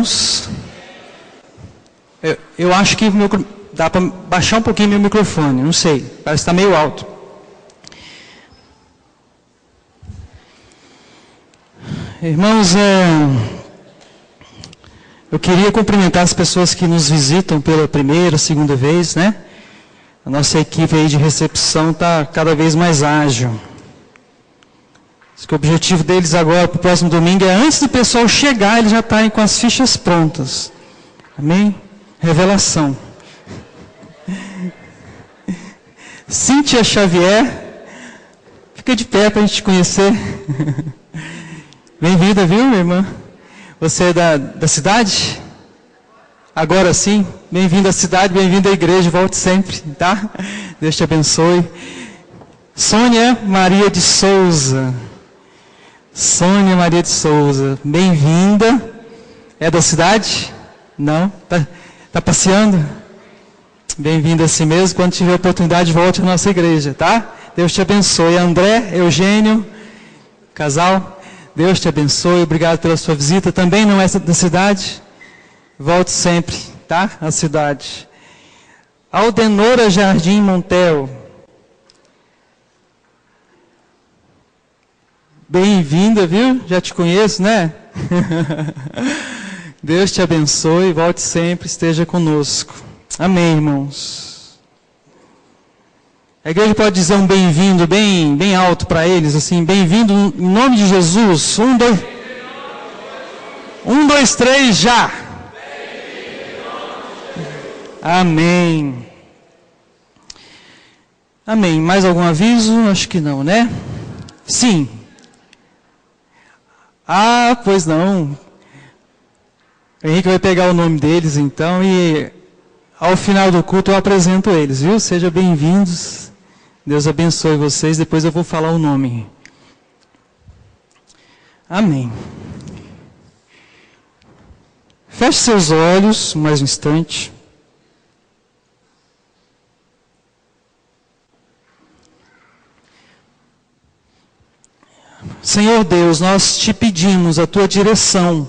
irmãos? Eu acho que dá para baixar um pouquinho meu microfone, não sei, parece que está meio alto. Irmãos, eu queria cumprimentar as pessoas que nos visitam pela primeira, segunda vez, né? A nossa equipe aí de recepção está cada vez mais ágil. Acho que o objetivo deles agora, para o próximo domingo, é antes do pessoal chegar, eles já estarem com as fichas prontas. Amém? Revelação. Cíntia Xavier, fica de pé para a gente te conhecer. Bem-vinda, viu, minha irmã? Você é da cidade? Agora sim, bem-vindo à cidade, bem-vindo à igreja, volte sempre, tá? Deus te abençoe. Sônia Maria de Souza. Sônia Maria de Souza, bem-vinda. É da cidade? Não? Tá passeando? Bem-vinda assim mesmo. Quando tiver oportunidade, volte à nossa igreja, tá? Deus te abençoe. André, Eugênio, casal, Deus te abençoe. Obrigado pela sua visita. Também não é da cidade? Volte sempre, tá? À cidade. Aldenora Jardim Montel. Bem-vinda, viu? Já te conheço, né? Deus te abençoe, volte sempre, esteja conosco. Amém, irmãos. A igreja pode dizer um bem-vindo bem alto para eles, assim, bem-vindo em nome de Jesus. 1, 2, 3, já. Amém. Amém. Mais algum aviso? Acho que não, né? Sim. Ah, pois não. O Henrique vai pegar o nome deles, então, e ao final do culto eu apresento eles, viu? Sejam bem-vindos. Deus abençoe vocês. Depois eu vou falar o nome. Amém. Feche seus olhos, mais um instante. Senhor Deus, nós te pedimos a tua direção.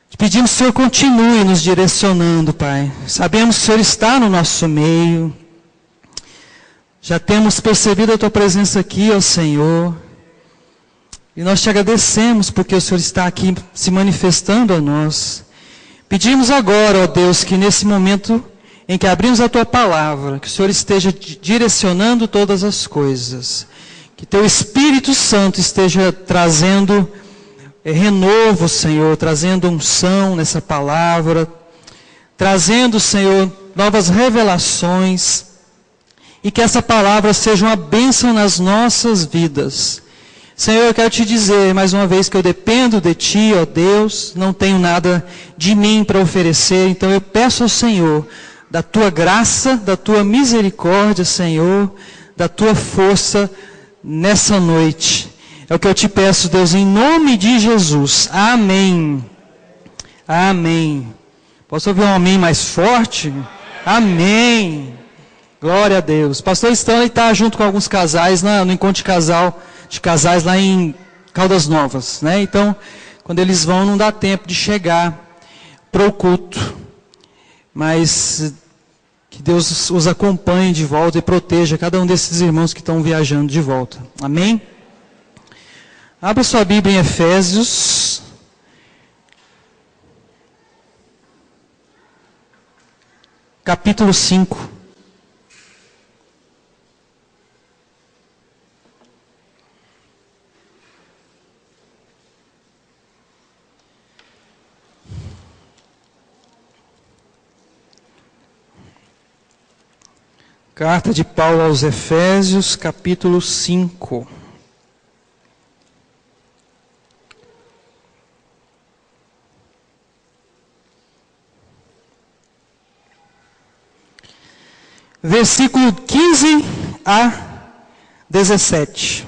Te pedimos que o Senhor continue nos direcionando, Pai. Sabemos que o Senhor está no nosso meio. Já temos percebido a tua presença aqui, ó Senhor. E nós te agradecemos porque o Senhor está aqui se manifestando a nós. Pedimos agora, ó Deus, que nesse momento em que abrimos a tua palavra, que o Senhor esteja direcionando todas as coisas. Que teu Espírito Santo esteja trazendo renovo, Senhor, trazendo unção nessa palavra, trazendo, Senhor, novas revelações, e que essa palavra seja uma bênção nas nossas vidas. Senhor, eu quero te dizer mais uma vez que eu dependo de Ti, ó Deus, não tenho nada de mim para oferecer, então eu peço ao Senhor, da Tua graça, da Tua misericórdia, Senhor, da Tua força, nessa noite. É o que eu te peço, Deus, em nome de Jesus. Amém. Amém. Posso ouvir um amém mais forte? Amém. Glória a Deus. Pastor Stanley está junto com alguns casais no encontro de casais lá em Caldas Novas, né? Então, quando eles vão, não dá tempo de chegar para o culto. Mas que Deus os acompanhe de volta e proteja cada um desses irmãos que estão viajando de volta. Amém? Abra sua Bíblia em Efésios. Capítulo 5. Carta de Paulo aos Efésios, capítulo 5. Versículo 15 a 17.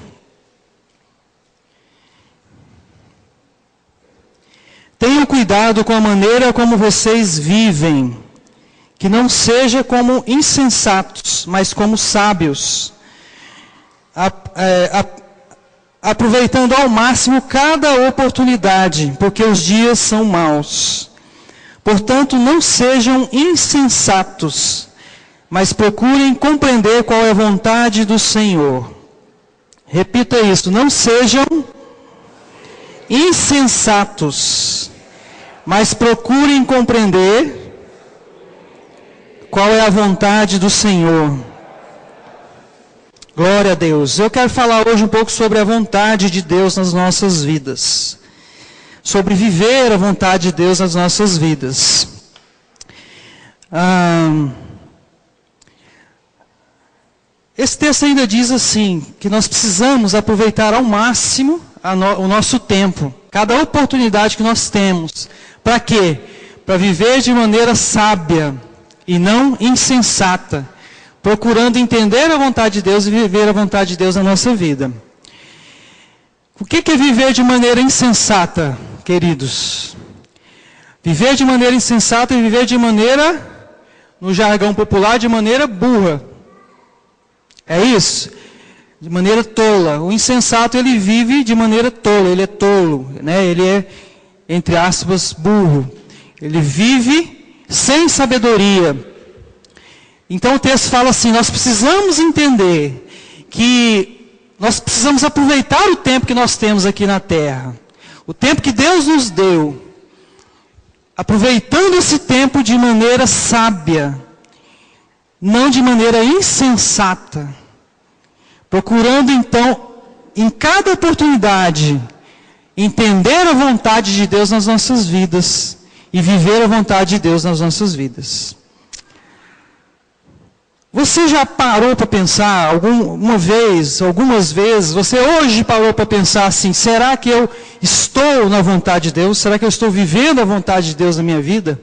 Tenham cuidado com a maneira como vocês vivem, que não seja como insensatos, mas como sábios, aproveitando ao máximo cada oportunidade, porque os dias são maus. Portanto, não sejam insensatos, mas procurem compreender qual é a vontade do Senhor. Repita isso, não sejam insensatos, mas procurem compreender qual é a vontade do Senhor. Glória a Deus. Eu quero falar hoje um pouco sobre a vontade de Deus nas nossas vidas. Sobre viver a vontade de Deus nas nossas vidas. Esse texto ainda diz assim, que nós precisamos aproveitar ao máximo o nosso tempo, cada oportunidade que nós temos. Para quê? Para viver de maneira sábia e não insensata, procurando entender a vontade de Deus e viver a vontade de Deus na nossa vida. O que é viver de maneira insensata, queridos? Viver de maneira insensata e viver de maneira, no jargão popular, de maneira burra. É isso? De maneira tola. O insensato, ele vive de maneira tola, ele é tolo, né? Ele é, entre aspas, burro. Ele vive sem sabedoria. Então o texto fala assim, nós precisamos entender que nós precisamos aproveitar o tempo que nós temos aqui na terra. O tempo que Deus nos deu. Aproveitando esse tempo de maneira sábia, não de maneira insensata. Procurando então, em cada oportunidade, entender a vontade de Deus nas nossas vidas e viver a vontade de Deus nas nossas vidas. Você já parou para pensar algumas vezes, você hoje parou para pensar assim, será que eu estou na vontade de Deus? Será que eu estou vivendo a vontade de Deus na minha vida?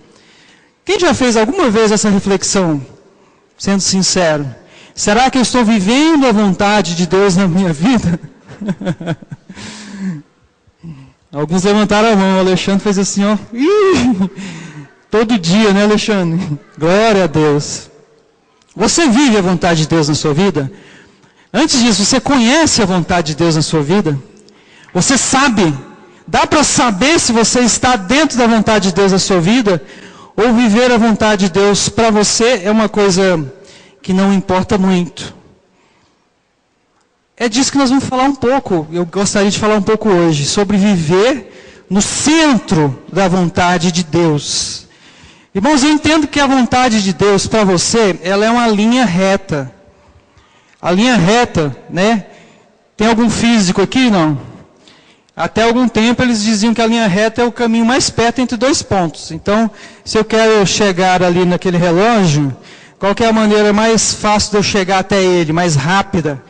Quem já fez alguma vez essa reflexão, sendo sincero? Será que eu estou vivendo a vontade de Deus na minha vida? Alguns levantaram a mão, o Alexandre fez assim, ó. Todo dia, né, Alexandre? Glória a Deus. Você vive a vontade de Deus na sua vida? Antes disso, você conhece a vontade de Deus na sua vida? Você sabe? Dá para saber se você está dentro da vontade de Deus na sua vida? Ou viver a vontade de Deus para você é uma coisa que não importa muito? É disso que nós vamos falar um pouco. Eu gostaria de falar um pouco hoje, sobre viver no centro da vontade de Deus. Irmãos, eu entendo que a vontade de Deus para você, ela é uma linha reta. A linha reta, né? Tem algum físico aqui? Não? Até algum tempo eles diziam que a linha reta é o caminho mais perto entre dois pontos. Então, se eu quero chegar ali naquele relógio, qual que é a maneira mais fácil de eu chegar até ele, mais rápida?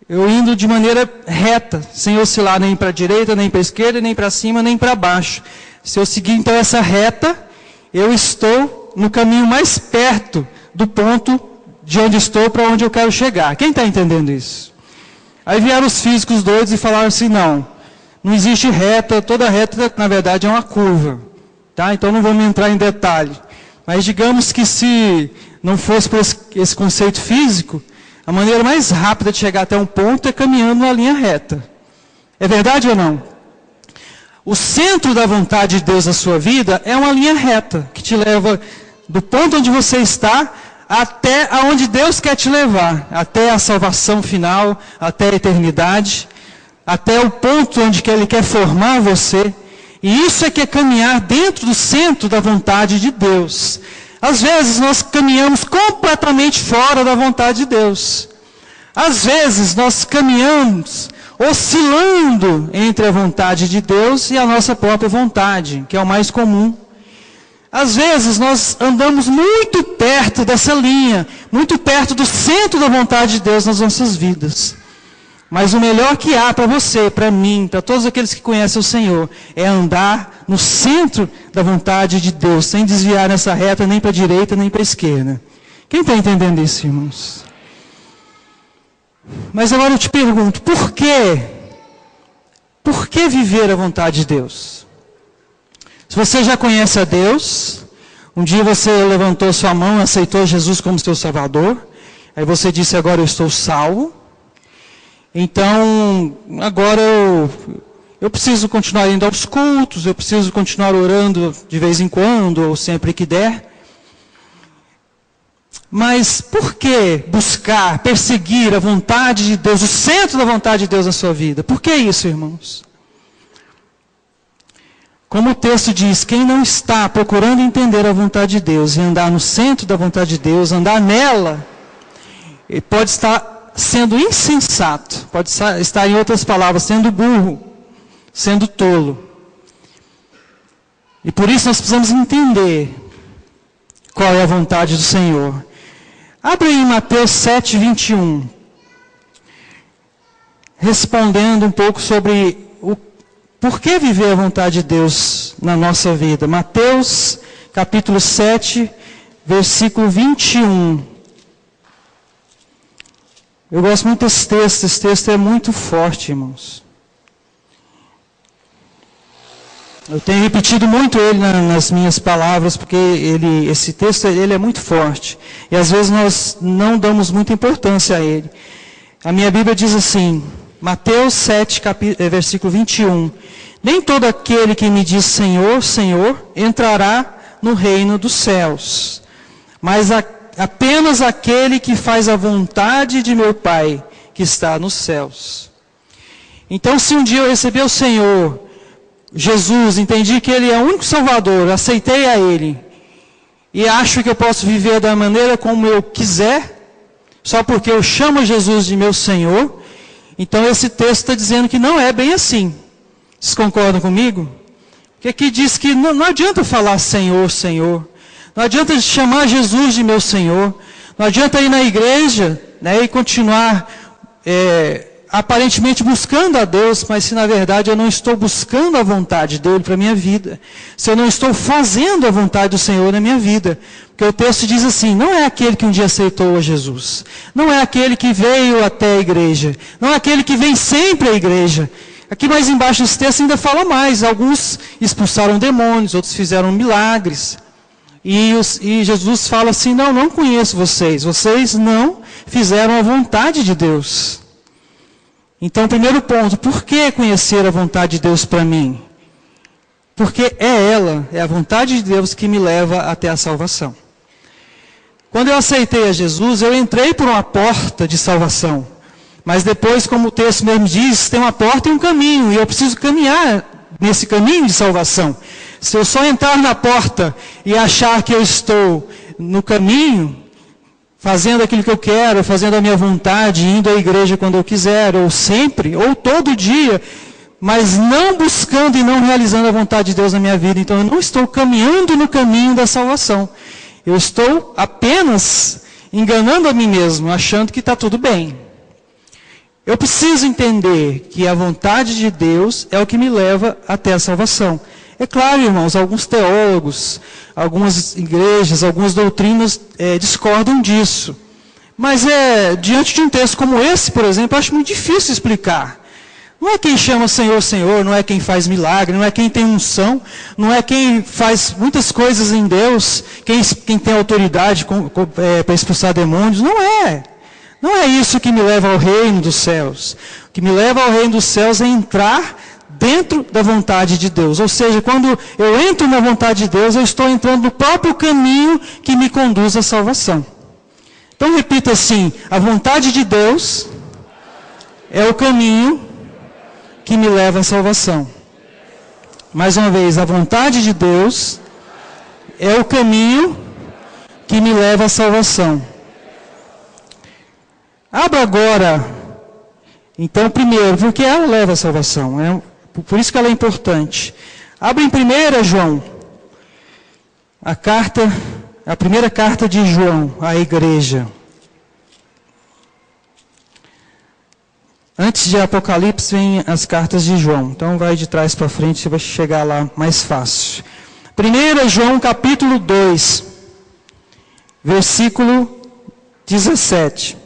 Eu indo de maneira reta, sem oscilar nem para a direita, nem para a esquerda, nem para cima, nem para baixo. Se eu seguir então essa reta, eu estou no caminho mais perto do ponto de onde estou para onde eu quero chegar. Quem está entendendo isso? Aí vieram os físicos doidos e falaram assim, não existe reta, toda reta na verdade é uma curva. Tá? Então não vamos entrar em detalhe. Mas digamos que se não fosse por esse conceito físico, a maneira mais rápida de chegar até um ponto é caminhando numa linha reta. É verdade ou não? O centro da vontade de Deus na sua vida é uma linha reta, que te leva do ponto onde você está até aonde Deus quer te levar, até a salvação final, até a eternidade, até o ponto onde Ele quer formar você. E isso é que é caminhar dentro do centro da vontade de Deus. Às vezes nós caminhamos completamente fora da vontade de Deus. Às vezes nós caminhamos oscilando entre a vontade de Deus e a nossa própria vontade, que é o mais comum. Às vezes nós andamos muito perto dessa linha, muito perto do centro da vontade de Deus nas nossas vidas. Mas o melhor que há para você, para mim, para todos aqueles que conhecem o Senhor, é andar no centro da vontade de Deus, sem desviar nessa reta nem para a direita nem para a esquerda. Quem está entendendo isso, irmãos? Mas agora eu te pergunto, por quê? Por que viver a vontade de Deus? Se você já conhece a Deus, um dia você levantou sua mão e aceitou Jesus como seu Salvador, aí você disse, agora eu estou salvo. Então, agora eu preciso continuar indo aos cultos, eu preciso continuar orando de vez em quando, ou sempre que der. Mas por que buscar, perseguir a vontade de Deus, o centro da vontade de Deus na sua vida? Por que isso, irmãos? Como o texto diz, quem não está procurando entender a vontade de Deus e andar no centro da vontade de Deus, andar nela, ele pode estar sendo insensato, pode estar, em outras palavras, sendo burro, sendo tolo. E por isso nós precisamos entender qual é a vontade do Senhor. Abre aí Mateus 7, 21. Respondendo um pouco sobre o por que viver a vontade de Deus na nossa vida. Mateus capítulo 7, versículo 21. Eu gosto muito desse texto. Esse texto é muito forte, irmãos. Eu tenho repetido muito ele nas minhas palavras, porque esse texto ele é muito forte. E às vezes nós não damos muita importância a ele. A minha Bíblia diz assim, Mateus 7, versículo 21. Nem todo aquele que me diz Senhor, Senhor, entrará no reino dos céus, mas apenas aquele que faz a vontade de meu Pai, que está nos céus. Então, se um dia eu receber o Senhor, Jesus, entendi que Ele é o único Salvador, aceitei a Ele, e acho que eu posso viver da maneira como eu quiser, só porque eu chamo Jesus de meu Senhor, então esse texto está dizendo que não é bem assim. Vocês concordam comigo? Porque aqui diz que não adianta falar Senhor, Senhor, não adianta chamar Jesus de meu Senhor, não adianta ir na igreja, né, e continuar aparentemente buscando a Deus, mas se na verdade eu não estou buscando a vontade dEle para a minha vida, se eu não estou fazendo a vontade do Senhor na minha vida, porque o texto diz assim, não é aquele que um dia aceitou a Jesus, não é aquele que veio até a igreja, não é aquele que vem sempre à igreja. Aqui mais embaixo desse texto ainda fala mais, alguns expulsaram demônios, outros fizeram milagres, e Jesus fala assim, não conheço vocês não fizeram a vontade de Deus. Então, primeiro ponto, por que conhecer a vontade de Deus para mim? Porque é a vontade de Deus que me leva até a salvação. Quando eu aceitei a Jesus, eu entrei por uma porta de salvação. Mas depois, como o texto mesmo diz, tem uma porta e um caminho, e eu preciso caminhar nesse caminho de salvação. Se eu só entrar na porta e achar que eu estou no caminho, fazendo aquilo que eu quero, fazendo a minha vontade, indo à igreja quando eu quiser, ou sempre, ou todo dia, mas não buscando e não realizando a vontade de Deus na minha vida, então eu não estou caminhando no caminho da salvação. Eu estou apenas enganando a mim mesmo, achando que está tudo bem. Eu preciso entender que a vontade de Deus é o que me leva até a salvação. É claro, irmãos, alguns teólogos, algumas igrejas, algumas doutrinas discordam disso. Mas diante de um texto como esse, por exemplo, eu acho muito difícil explicar. Não é quem chama Senhor, Senhor, não é quem faz milagre, não é quem tem unção, não é quem faz muitas coisas em Deus, quem tem autoridade para expulsar demônios, não é. Não é isso que me leva ao reino dos céus. O que me leva ao reino dos céus é entrar dentro da vontade de Deus. Ou seja, quando eu entro na vontade de Deus, eu estou entrando no próprio caminho que me conduz à salvação. Então repita assim, a vontade de Deus é o caminho que me leva à salvação. Mais uma vez, a vontade de Deus é o caminho que me leva à salvação. Abra agora, então, primeiro, porque ela leva à salvação, por isso que ela é importante. Abra em 1 João, a primeira carta de João à igreja. Antes de Apocalipse vem as cartas de João, então vai de trás para frente, você vai chegar lá mais fácil. 1 João capítulo 2, versículo 17.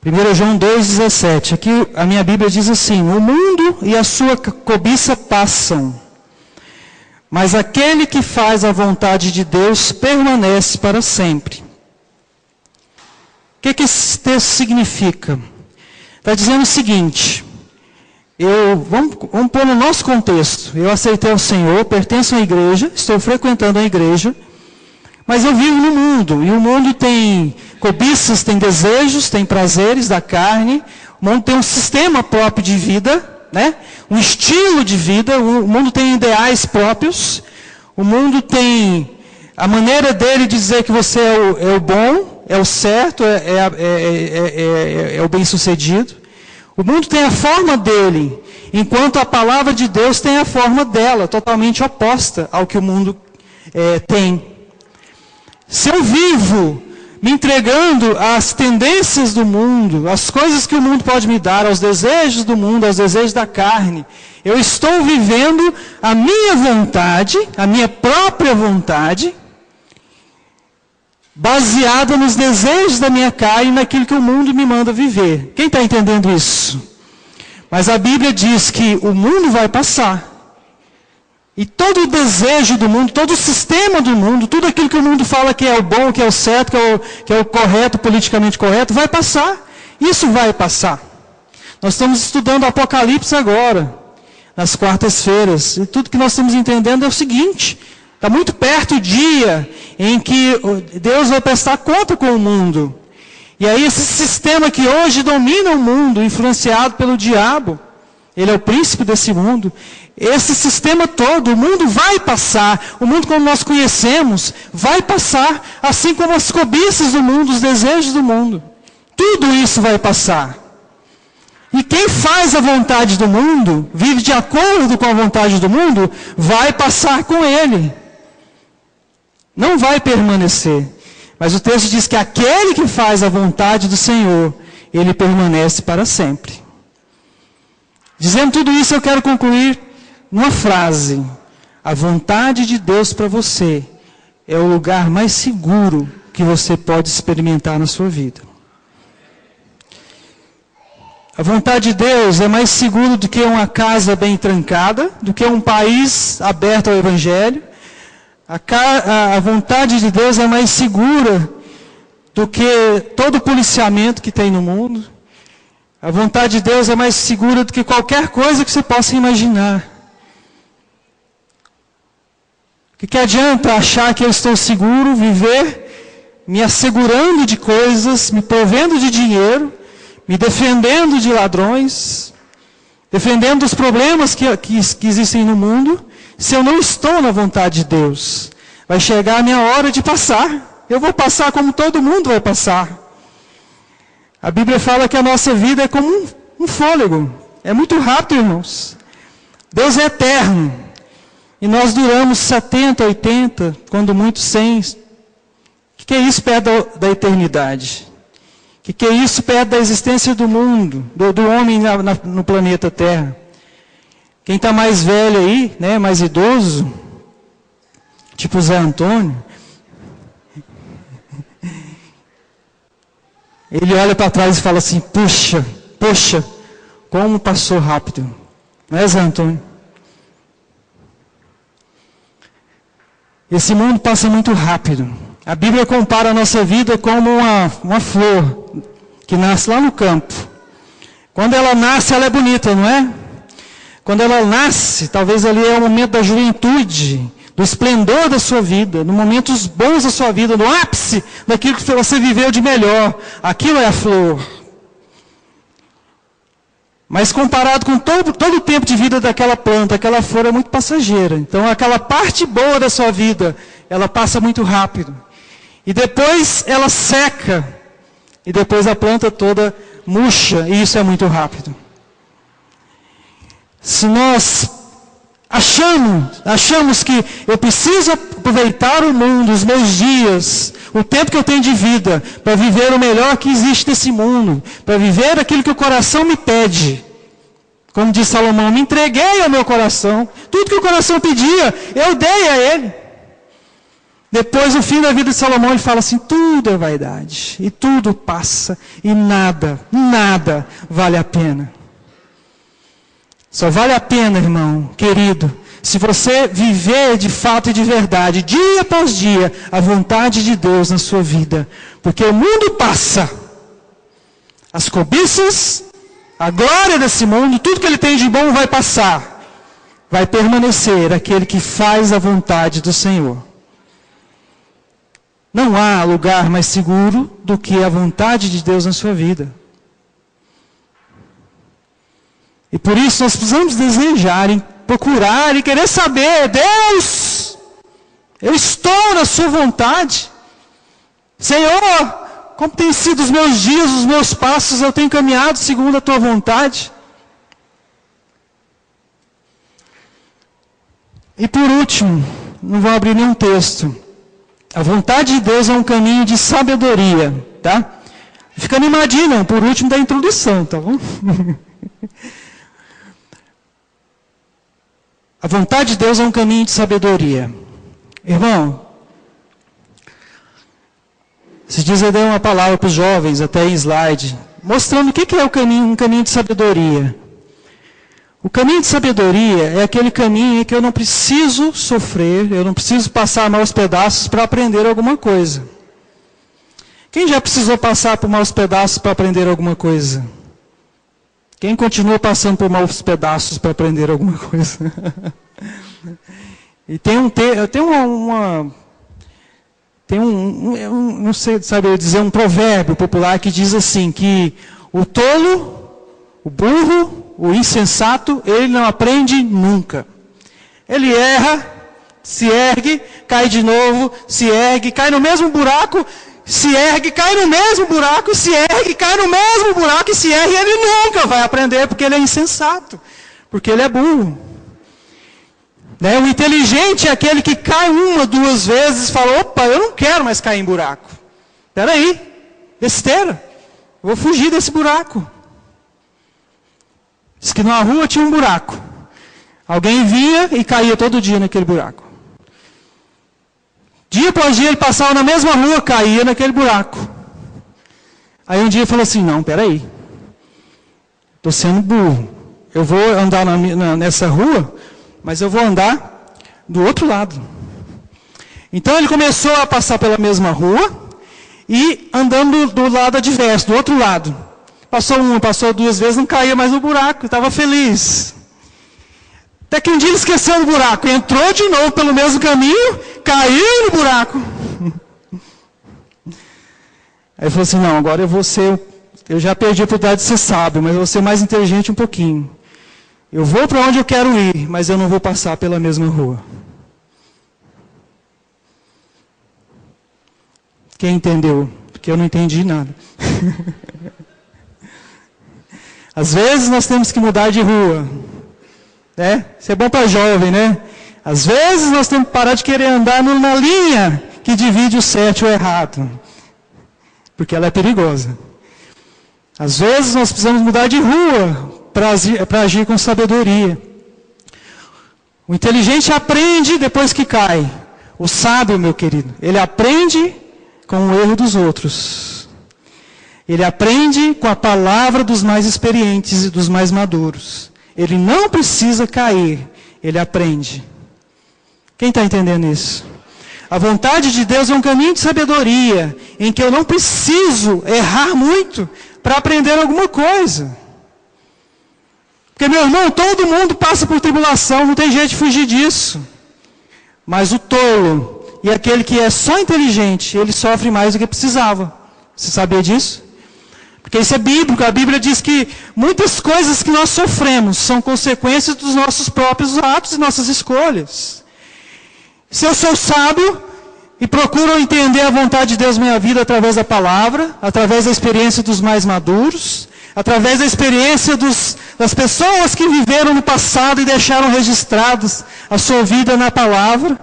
Primeiro João 2,17, aqui a minha Bíblia diz assim, o mundo e a sua cobiça passam, mas aquele que faz a vontade de Deus permanece para sempre. O que esse texto significa? Está dizendo o seguinte, vamos pôr no nosso contexto, eu aceitei o Senhor, pertenço à igreja, estou frequentando a igreja, mas eu vivo no mundo, e o mundo tem cobiças, tem desejos, tem prazeres da carne, o mundo tem um sistema próprio de vida, né? Um estilo de vida, o mundo tem ideais próprios, o mundo tem a maneira dele de dizer que você é o bom, é o certo, é o bem-sucedido. O mundo tem a forma dele, enquanto a palavra de Deus tem a forma dela, totalmente oposta ao que o mundo tem. Se eu vivo me entregando às tendências do mundo, às coisas que o mundo pode me dar, aos desejos do mundo, aos desejos da carne, eu estou vivendo a minha vontade, a minha própria vontade, baseada nos desejos da minha carne, naquilo que o mundo me manda viver. Quem está entendendo isso? Mas a Bíblia diz que o mundo vai passar. E todo o desejo do mundo, todo o sistema do mundo, tudo aquilo que o mundo fala que é o bom, que é o certo, que é o correto, politicamente correto, vai passar. Isso vai passar. Nós estamos estudando Apocalipse agora, nas quartas-feiras. E tudo que nós estamos entendendo é o seguinte: está muito perto o dia em que Deus vai prestar conta com o mundo. E aí esse sistema que hoje domina o mundo, influenciado pelo diabo, ele é o príncipe desse mundo. Esse sistema todo, o mundo vai passar. O mundo como nós conhecemos, vai passar. Assim como as cobiças do mundo, os desejos do mundo. Tudo isso vai passar. E quem faz a vontade do mundo, vive de acordo com a vontade do mundo, vai passar com ele. Não vai permanecer. Mas o texto diz que aquele que faz a vontade do Senhor, ele permanece para sempre. Dizendo tudo isso, eu quero concluir numa frase: a vontade de Deus para você é o lugar mais seguro que você pode experimentar na sua vida. A vontade de Deus é mais seguro do que uma casa bem trancada, do que um país aberto ao Evangelho. A vontade de Deus é mais segura do que todo policiamento que tem no mundo. A vontade de Deus é mais segura do que qualquer coisa que você possa imaginar. O que adianta achar que eu estou seguro, viver me assegurando de coisas, me provendo de dinheiro, me defendendo de ladrões, defendendo dos problemas que existem no mundo, se eu não estou na vontade de Deus? Vai chegar a minha hora de passar. Eu vou passar como todo mundo vai passar. A Bíblia fala que a nossa vida é como um fôlego. É muito rápido, irmãos. Deus é eterno. E nós duramos 70, 80, quando muito 100. O que é isso perto da eternidade? O que é isso perto da existência do mundo, do homem no planeta Terra? Quem está mais velho aí, né, mais idoso, tipo Zé Antônio, ele olha para trás e fala assim: puxa, como passou rápido. Não é, Zé Antônio? Esse mundo passa muito rápido. A Bíblia compara a nossa vida como uma flor que nasce lá no campo. Quando ela nasce, ela é bonita, não é? Quando ela nasce, talvez ali é o momento da juventude, do esplendor da sua vida, no momentos bons da sua vida, no ápice daquilo que você viveu de melhor. Aquilo é a flor. Mas comparado com todo o tempo de vida daquela planta, aquela flor é muito passageira. Então aquela parte boa da sua vida, ela passa muito rápido. E depois ela seca. E depois a planta toda murcha. E isso é muito rápido. Se nós achamos que eu preciso aproveitar o mundo, os meus dias, o tempo que eu tenho de vida, para viver o melhor que existe nesse mundo, para viver aquilo que o coração me pede. Como diz Salomão: me entreguei ao meu coração, tudo que o coração pedia, eu dei a ele. Depois, no fim da vida de Salomão, ele fala assim: tudo é vaidade, e tudo passa, e nada vale a pena. Só vale a pena, irmão, querido, se você viver de fato e de verdade, dia após dia, a vontade de Deus na sua vida. Porque o mundo passa. As cobiças, a glória desse mundo, tudo que ele tem de bom vai passar. Vai permanecer aquele que faz a vontade do Senhor. Não há lugar mais seguro do que a vontade de Deus na sua vida. E por isso nós precisamos desejar, procurar e querer saber, Deus, eu estou na sua vontade. Senhor, como têm sido os meus dias, os meus passos, eu tenho caminhado segundo a tua vontade. E por último, não vou abrir nenhum texto. A vontade de Deus é um caminho de sabedoria, tá? Fica animadinho, não, por último da introdução, tá bom? A vontade de Deus é um caminho de sabedoria. Irmão, esses dias eu dei uma palavra para os jovens, até em slide, mostrando o que é um caminho de sabedoria. O caminho de sabedoria é aquele caminho em que eu não preciso sofrer, eu não preciso passar maus pedaços para aprender alguma coisa. Quem já precisou passar por maus pedaços para aprender alguma coisa? Quem continua passando por maus pedaços para aprender alguma coisa? E não sei saber dizer, um provérbio popular que diz assim, que o tolo, o burro, o insensato, ele não aprende nunca. Ele erra, se ergue, cai de novo, se ergue, cai no mesmo buraco, se ergue, cai no mesmo buraco, se ergue, cai no mesmo buraco e se ergue, ele nunca vai aprender porque ele é insensato, porque ele é burro. Né? O inteligente é aquele que cai uma, duas vezes e fala, opa, eu não quero mais cair em buraco. Espera aí, besteira, eu vou fugir desse buraco. Diz que na rua tinha um buraco. Alguém vinha e caía todo dia naquele buraco. Dia após dia ele passava na mesma rua, caía naquele buraco. Aí um dia ele falou assim, não, peraí. Estou sendo burro. Eu vou andar nessa rua, mas eu vou andar do outro lado. Então ele começou a passar pela mesma rua e andando do lado adverso, do outro lado. Passou uma, passou duas vezes, não caía mais no buraco, estava feliz. Até que um dia ele esqueceu do buraco, entrou de novo pelo mesmo caminho, caiu no buraco. Aí ele falou assim, não, agora eu já perdi a oportunidade de ser sábio, mas eu vou ser mais inteligente um pouquinho. Eu vou para onde eu quero ir, mas eu não vou passar pela mesma rua. Quem entendeu? Porque eu não entendi nada. Às vezes nós temos que mudar de rua. Né? Isso é bom para jovem, né? Às vezes nós temos que parar de querer andar na linha que divide o certo e o errado. Porque ela é perigosa. Às vezes nós precisamos mudar de rua para agir com sabedoria. O inteligente aprende depois que cai. O sábio, meu querido, ele aprende com o erro dos outros. Ele aprende com a palavra dos mais experientes e dos mais maduros. Ele não precisa cair, ele aprende. Quem está entendendo isso? A vontade de Deus é um caminho de sabedoria, em que eu não preciso errar muito para aprender alguma coisa. Porque, meu irmão, todo mundo passa por tribulação, não tem jeito de fugir disso. Mas o tolo e aquele que é só inteligente, ele sofre mais do que precisava. Você sabia disso? Porque isso é bíblico. A Bíblia diz que muitas coisas que nós sofremos são consequências dos nossos próprios atos e nossas escolhas. Se eu sou sábio e procuro entender a vontade de Deus na minha vida através da palavra, através da experiência dos mais maduros, através da experiência das pessoas que viveram no passado e deixaram registrados a sua vida na palavra,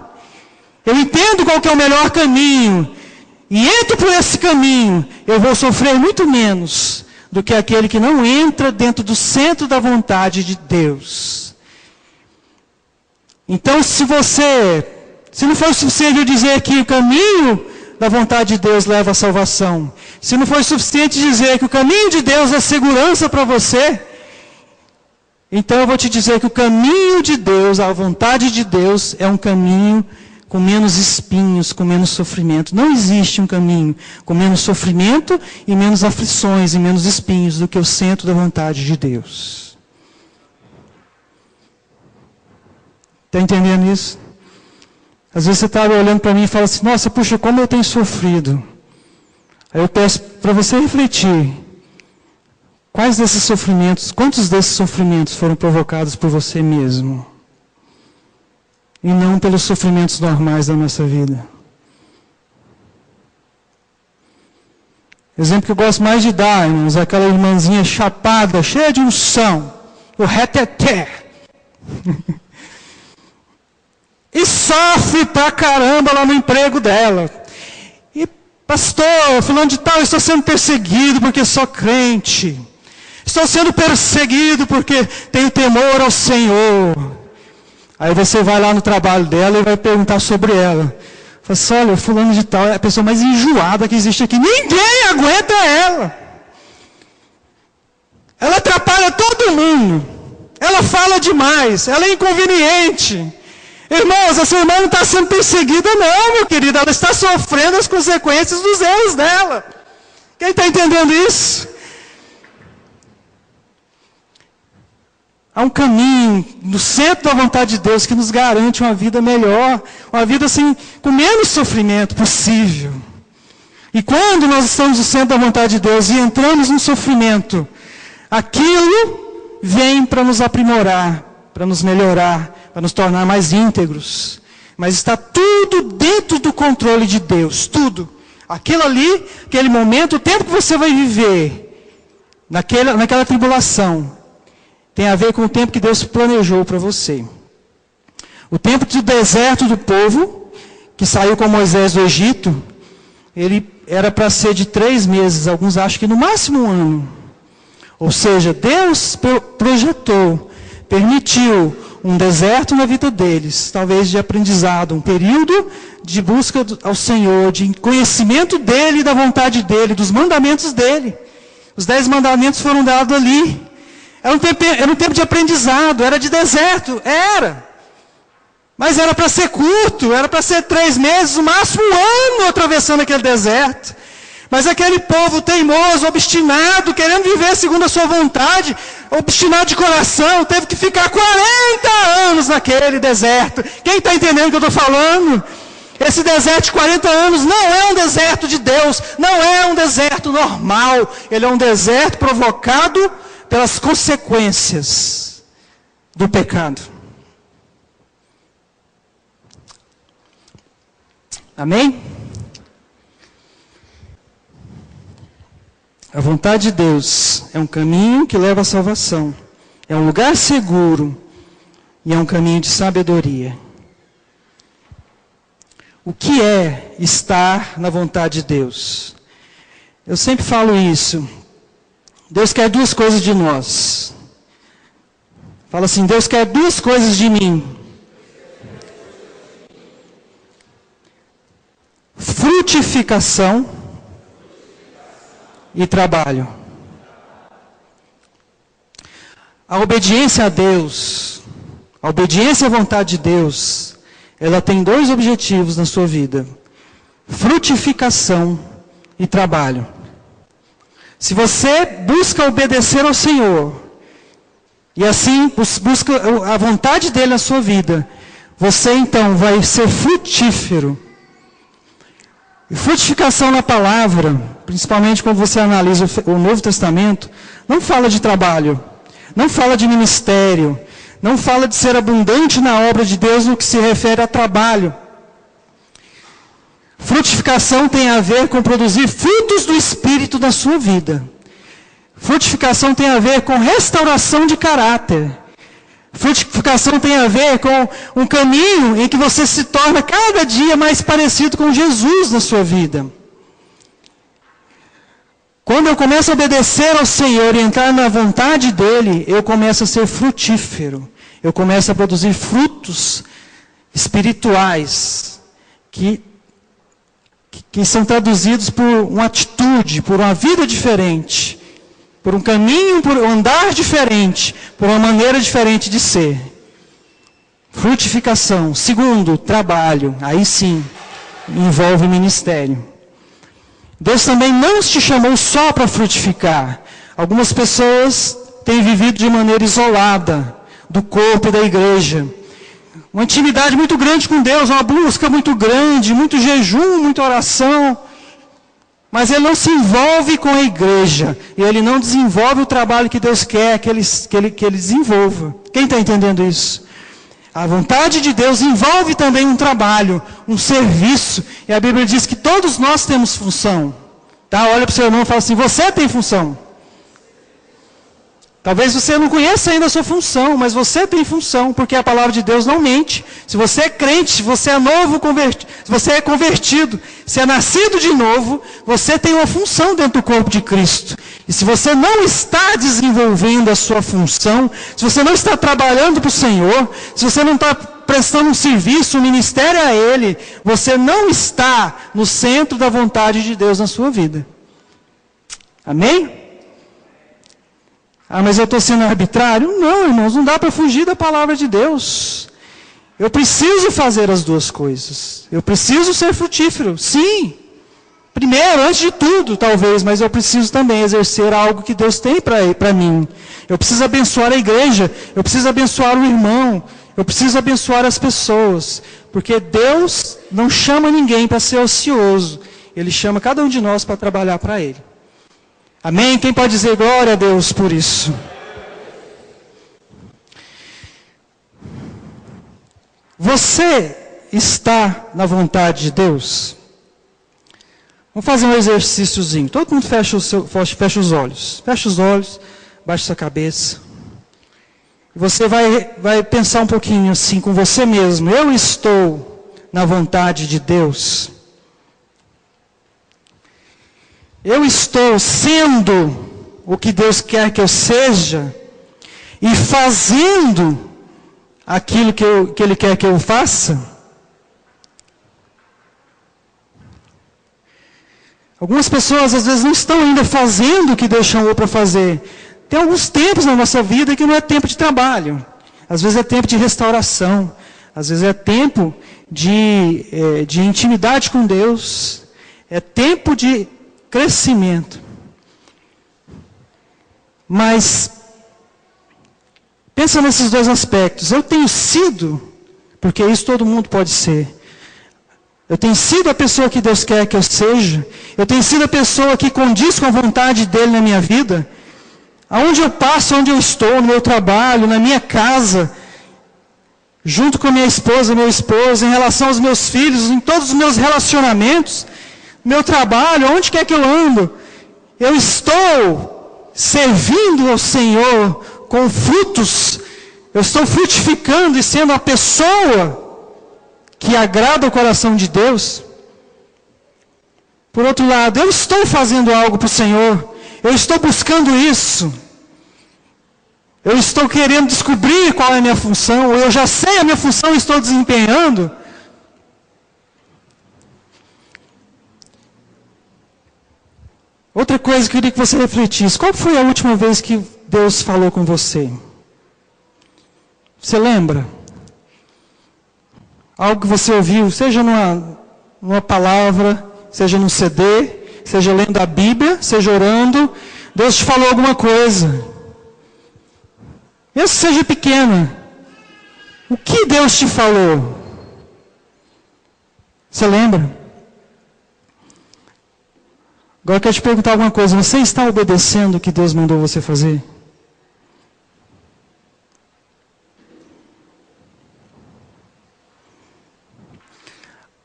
eu entendo qual que é o melhor caminho. E entro por esse caminho, eu vou sofrer muito menos do que aquele que não entra dentro do centro da vontade de Deus. Então, se não for suficiente eu dizer que o caminho da vontade de Deus leva à salvação, se não for suficiente dizer que o caminho de Deus é segurança para você, Então eu vou te dizer que o caminho de Deus, a vontade de Deus, é um caminho com menos espinhos, com menos sofrimento. Não existe um caminho com menos sofrimento e menos aflições e menos espinhos do que o centro da vontade de Deus. Está entendendo isso? Às vezes você está olhando para mim e fala assim, nossa, puxa, como eu tenho sofrido. Aí eu peço para você refletir. Quantos desses sofrimentos foram provocados por você mesmo? E não pelos sofrimentos normais da nossa vida. Exemplo que eu gosto mais de dar, irmãos, é aquela irmãzinha chapada, cheia de unção, o reteté. E sofre pra caramba lá no emprego dela. E pastor, fulano de tal, eu estou sendo perseguido porque sou crente. Estou sendo perseguido porque tenho temor ao Senhor. Aí você vai lá no trabalho dela e vai perguntar sobre ela. Fala assim, olha, fulano de tal é a pessoa mais enjoada que existe aqui. Ninguém aguenta ela. Ela atrapalha todo mundo. Ela fala demais. Ela é inconveniente. Irmãos, essa irmã não está sendo perseguida não, meu querido. Ela está sofrendo as consequências dos erros dela. Quem está entendendo isso? Há um caminho no centro da vontade de Deus que nos garante uma vida melhor, uma vida assim, com menos sofrimento possível. E quando nós estamos no centro da vontade de Deus e entramos no sofrimento, aquilo vem para nos aprimorar, para nos melhorar, para nos tornar mais íntegros. Mas está tudo dentro do controle de Deus, tudo. Aquilo ali, aquele momento, o tempo que você vai viver naquela tribulação, tem a ver com o tempo que Deus planejou para você. O tempo do deserto do povo, que saiu com Moisés do Egito, ele era para ser de 3 meses, alguns acham que no máximo 1 ano. Ou seja, Deus projetou, permitiu um deserto na vida deles, talvez de aprendizado, um período de busca ao Senhor, de conhecimento dEle, da vontade dEle, dos mandamentos dEle. Os 10 mandamentos foram dados ali. Era um tempo de aprendizado, era de deserto, era. Mas era para ser curto, era para ser 3 meses, no máximo 1 ano atravessando aquele deserto. Mas aquele povo teimoso, obstinado, querendo viver segundo a sua vontade, obstinado de coração, teve que ficar 40 anos naquele deserto. Quem está entendendo o que eu estou falando? Esse deserto de 40 anos não é um deserto de Deus, não é um deserto normal. Ele é um deserto provocado pelas consequências do pecado. Amém? A vontade de Deus é um caminho que leva à salvação. É um lugar seguro e é um caminho de sabedoria. O que é estar na vontade de Deus? Eu sempre falo isso. Deus quer 2 coisas de nós. Fala assim, Deus quer 2 coisas de mim. Frutificação e trabalho. A obediência a Deus, a obediência à vontade de Deus, ela tem 2 objetivos na sua vida. Frutificação e trabalho. Se você busca obedecer ao Senhor, e assim busca a vontade dEle na sua vida, você então vai ser frutífero. E frutificação na palavra, principalmente quando você analisa o Novo Testamento, não fala de trabalho, não fala de ministério, não fala de ser abundante na obra de Deus no que se refere a trabalho. Frutificação tem a ver com produzir frutos do Espírito na sua vida. Frutificação tem a ver com restauração de caráter. Frutificação tem a ver com um caminho em que você se torna cada dia mais parecido com Jesus na sua vida. Quando eu começo a obedecer ao Senhor e entrar na vontade dEle, eu começo a ser frutífero. Eu começo a produzir frutos espirituais que são traduzidos por uma atitude, por uma vida diferente, por um caminho, por um andar diferente, por uma maneira diferente de ser. Frutificação. Segundo, trabalho. Aí sim, envolve ministério. Deus também não te chamou só para frutificar. Algumas pessoas têm vivido de maneira isolada do corpo e da igreja. Uma intimidade muito grande com Deus, uma busca muito grande, muito jejum, muita oração. Mas ele não se envolve com a igreja. E ele não desenvolve o trabalho que Deus quer que ele desenvolva. Quem está entendendo isso? A vontade de Deus envolve também um trabalho, um serviço. E a Bíblia diz que todos nós temos função. Tá? Olha para o seu irmão e fala assim, você tem função. Talvez você não conheça ainda a sua função, mas você tem função, porque a palavra de Deus não mente. Se você é crente, se você é novo convertido, se você é convertido, se é nascido de novo, você tem uma função dentro do corpo de Cristo. E se você não está desenvolvendo a sua função, se você não está trabalhando para o Senhor, se você não está prestando um serviço, um ministério a Ele, você não está no centro da vontade de Deus na sua vida. Amém? Ah, mas eu estou sendo arbitrário? Não, irmãos, não dá para fugir da palavra de Deus. Eu preciso fazer as duas coisas. Eu preciso ser frutífero, sim. Primeiro, antes de tudo, talvez, mas eu preciso também exercer algo que Deus tem para mim. Eu preciso abençoar a igreja, eu preciso abençoar o irmão, eu preciso abençoar as pessoas. Porque Deus não chama ninguém para ser ocioso. Ele chama cada um de nós para trabalhar para Ele. Amém? Quem pode dizer glória a Deus por isso? Você está na vontade de Deus? Vamos fazer um exercíciozinho. Todo mundo fecha os olhos. Fecha os olhos, baixa sua cabeça. Você vai pensar um pouquinho assim com você mesmo. Eu estou na vontade de Deus? Eu estou sendo o que Deus quer que eu seja e fazendo aquilo que Ele quer que eu faça? Algumas pessoas às vezes não estão ainda fazendo o que Deus chamou para fazer. Tem alguns tempos na nossa vida que não é tempo de trabalho. Às vezes é tempo de restauração. Às vezes é tempo de intimidade com Deus. É tempo de crescimento. Mas pensa nesses dois aspectos. Eu tenho sido, porque isso todo mundo pode ser. Eu tenho sido a pessoa que Deus quer que eu seja. Eu tenho sido a pessoa que condiz com a vontade dEle na minha vida. Aonde eu passo, onde eu estou, no meu trabalho, na minha casa, junto com a minha esposa, meu esposo, em relação aos meus filhos, em todos os meus relacionamentos, meu trabalho, onde quer que eu ando, eu estou servindo ao Senhor com frutos. Eu estou frutificando e sendo a pessoa que agrada o coração de Deus. Por outro lado, eu estou fazendo algo para o Senhor. Eu estou buscando isso. Eu estou querendo descobrir qual é a minha função. Ou eu já sei a minha função e estou desempenhando. Outra coisa que eu queria que você refletisse. Qual foi a última vez que Deus falou com você? Você lembra? Algo que você ouviu, seja numa palavra, seja num CD, seja lendo a Bíblia, seja orando, Deus te falou alguma coisa. Mesmo que seja pequena. O que Deus te falou? Você lembra? Agora eu quero te perguntar alguma coisa. Você está obedecendo o que Deus mandou você fazer?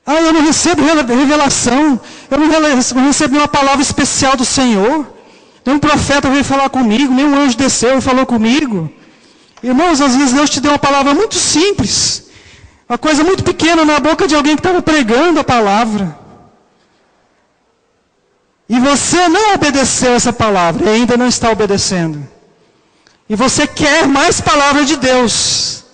Ah, eu não recebo revelação. Eu não recebi uma palavra especial do Senhor. Nenhum profeta veio falar comigo. Nenhum anjo desceu e falou comigo. Irmãos, às vezes Deus te deu uma palavra muito simples. Uma coisa muito pequena na boca de alguém que estava pregando a palavra. E você não obedeceu essa palavra. E ainda não está obedecendo. E você quer mais palavra de Deus.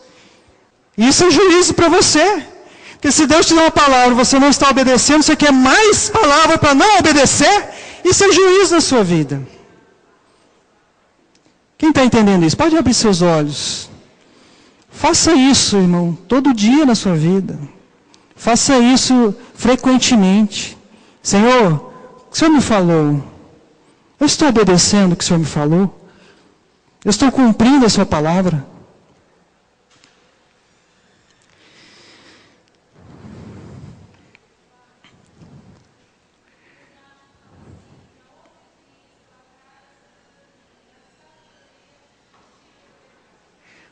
Isso é juízo para você. Porque se Deus te dá uma palavra e você não está obedecendo, você quer mais palavra para não obedecer, isso é juízo na sua vida. Quem está entendendo isso? Pode abrir seus olhos. Faça isso, irmão, todo dia na sua vida. Faça isso frequentemente. Senhor, o que o Senhor me falou? Eu estou obedecendo o que o Senhor me falou? Eu estou cumprindo a sua palavra?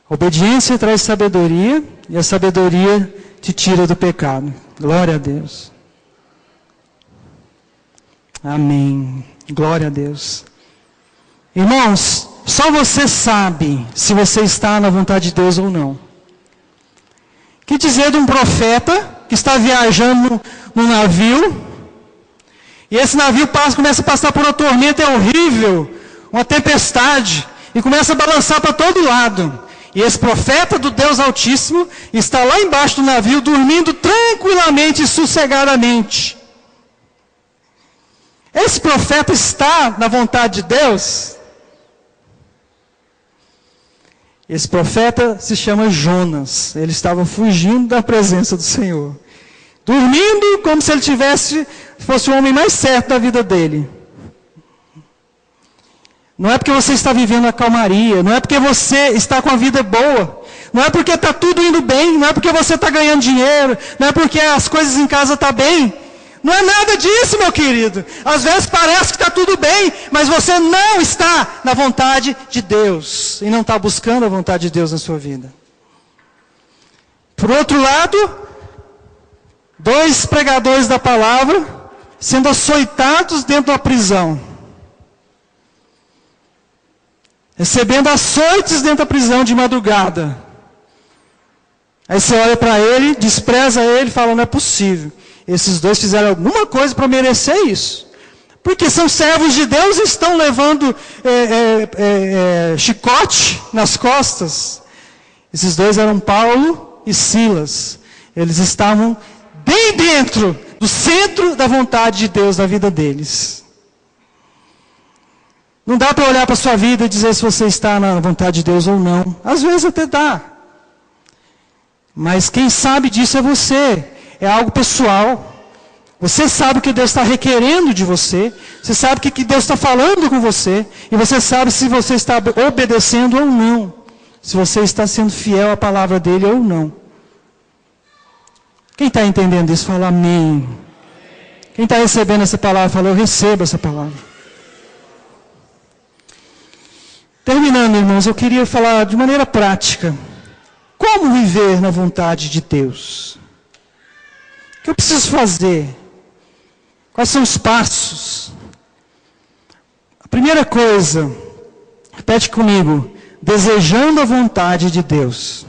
A obediência traz sabedoria, e a sabedoria te tira do pecado. Glória a Deus. Amém. Glória a Deus. Irmãos, só você sabe se você está na vontade de Deus ou não. Que dizer de um profeta que está viajando num navio, e esse navio começa a passar por uma tormenta horrível, uma tempestade, e começa a balançar para todo lado. E esse profeta do Deus Altíssimo está lá embaixo do navio, dormindo tranquilamente e sossegadamente. Esse profeta está na vontade de Deus? Esse profeta se chama Jonas. Ele estava fugindo da presença do Senhor. Dormindo como se ele fosse o homem mais certo da vida dele. Não é porque você está vivendo a calmaria, não é porque você está com a vida boa, não é porque está tudo indo bem, não é porque você está ganhando dinheiro, não é porque as coisas em casa estão bem. Não é nada disso, meu querido. Às vezes parece que está tudo bem, mas você não está na vontade de Deus. E não está buscando a vontade de Deus na sua vida. Por outro lado, 2 pregadores da palavra sendo açoitados dentro da prisão. Recebendo açoites dentro da prisão de madrugada. Aí você olha para ele, despreza ele e fala, não é possível. Esses 2 fizeram alguma coisa para merecer isso. Porque são servos de Deus e estão levando chicote nas costas. Esses 2 eram Paulo e Silas. Eles estavam bem dentro do centro da vontade de Deus na vida deles. Não dá para olhar para a sua vida e dizer se você está na vontade de Deus ou não. Às vezes até dá. Mas quem sabe disso é você. É algo pessoal. Você sabe o que Deus está requerendo de você. Você sabe o que Deus está falando com você. E você sabe se você está obedecendo ou não. Se você está sendo fiel à palavra dele ou não. Quem está entendendo isso, fala amém. Quem está recebendo essa palavra, fala eu recebo essa palavra. Terminando, irmãos, eu queria falar de maneira prática. Como viver na vontade de Deus? O que eu preciso fazer? Quais são os passos? A primeira coisa, repete comigo, desejando a vontade de Deus.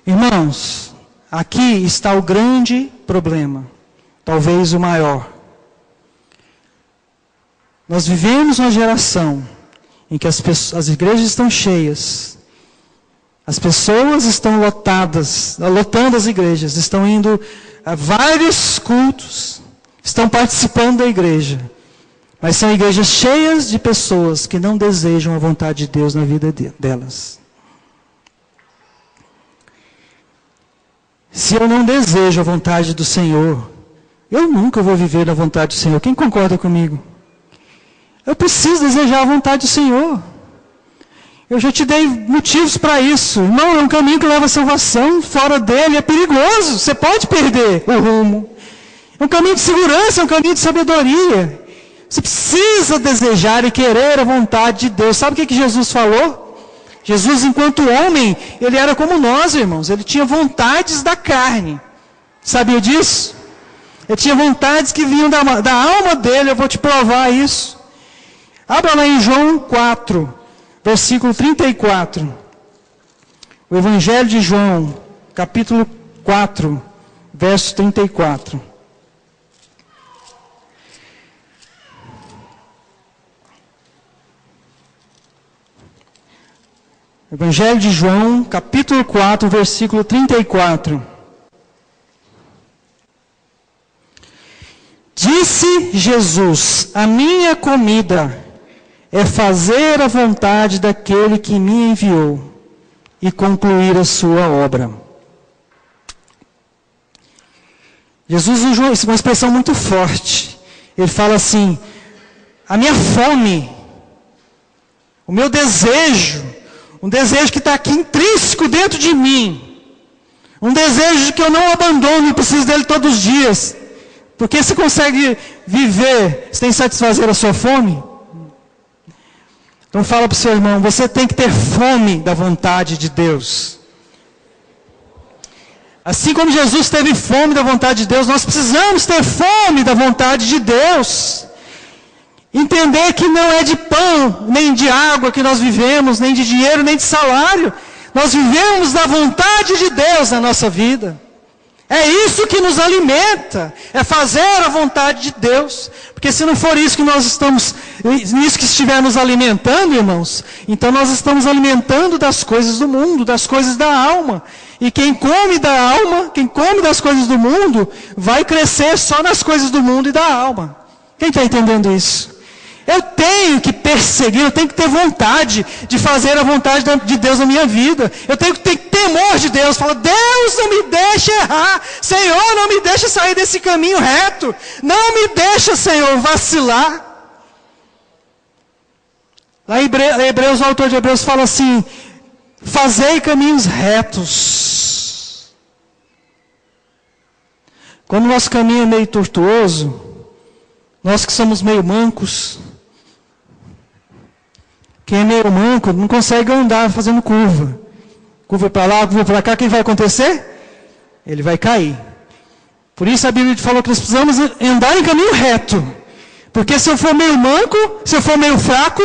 Irmãos, aqui está o grande problema, talvez o maior. Nós vivemos uma geração em que as igrejas estão cheias, as pessoas estão lotando as igrejas, estão indo a vários cultos, estão participando da igreja, mas são igrejas cheias de pessoas que não desejam a vontade de Deus na vida delas. Se eu não desejo a vontade do Senhor, eu nunca vou viver na vontade do Senhor. Quem concorda comigo? Eu preciso desejar a vontade do Senhor. Eu já te dei motivos para isso. Não, é um caminho que leva à salvação. Fora dele é perigoso. Você pode perder o rumo. É um caminho de segurança, é um caminho de sabedoria. Você precisa desejar e querer a vontade de Deus. Sabe o que Jesus falou? Jesus, enquanto homem, ele era como nós, irmãos. Ele tinha vontades da carne. Sabia disso? Ele tinha vontades que vinham da alma dele. Eu vou te provar isso. Abra lá em João 4, versículo 34. O Evangelho de João, capítulo 4, verso 34. Evangelho de João, capítulo 4, versículo 34. Disse Jesus, a minha comida é fazer a vontade daquele que me enviou e concluir a sua obra. Jesus usou uma expressão muito forte. Ele fala assim: a minha fome, o meu desejo, um desejo que está aqui intrínseco dentro de mim, um desejo que eu não abandono e preciso dele todos os dias, porque você consegue viver sem satisfazer a sua fome? Então fala para o seu irmão, você tem que ter fome da vontade de Deus. Assim como Jesus teve fome da vontade de Deus, nós precisamos ter fome da vontade de Deus. Entender que não é de pão, nem de água que nós vivemos, nem de dinheiro, nem de salário. Nós vivemos da vontade de Deus na nossa vida. É isso que nos alimenta, é fazer a vontade de Deus. Porque se não for isso que nós estamos, isso que estiver nos alimentando, irmãos, então nós estamos alimentando das coisas do mundo, das coisas da alma. E quem come da alma, quem come das coisas do mundo, vai crescer só nas coisas do mundo e da alma. Quem está entendendo isso? Eu tenho que perseguir, eu tenho que ter vontade de fazer a vontade de Deus na minha vida. Eu tenho que ter temor de Deus. Fala, Deus, não me deixa errar. Senhor, não me deixa sair desse caminho reto. Não me deixa, Senhor, vacilar. Lá em Hebreus, o autor de Hebreus fala assim: fazei caminhos retos. Quando o nosso caminho é meio tortuoso, nós que somos meio mancos, quem é meio manco não consegue andar fazendo curva. Curva para lá, curva para cá, o que vai acontecer? Ele vai cair. Por isso a Bíblia falou que nós precisamos andar em caminho reto. Porque se eu for meio manco, se eu for meio fraco,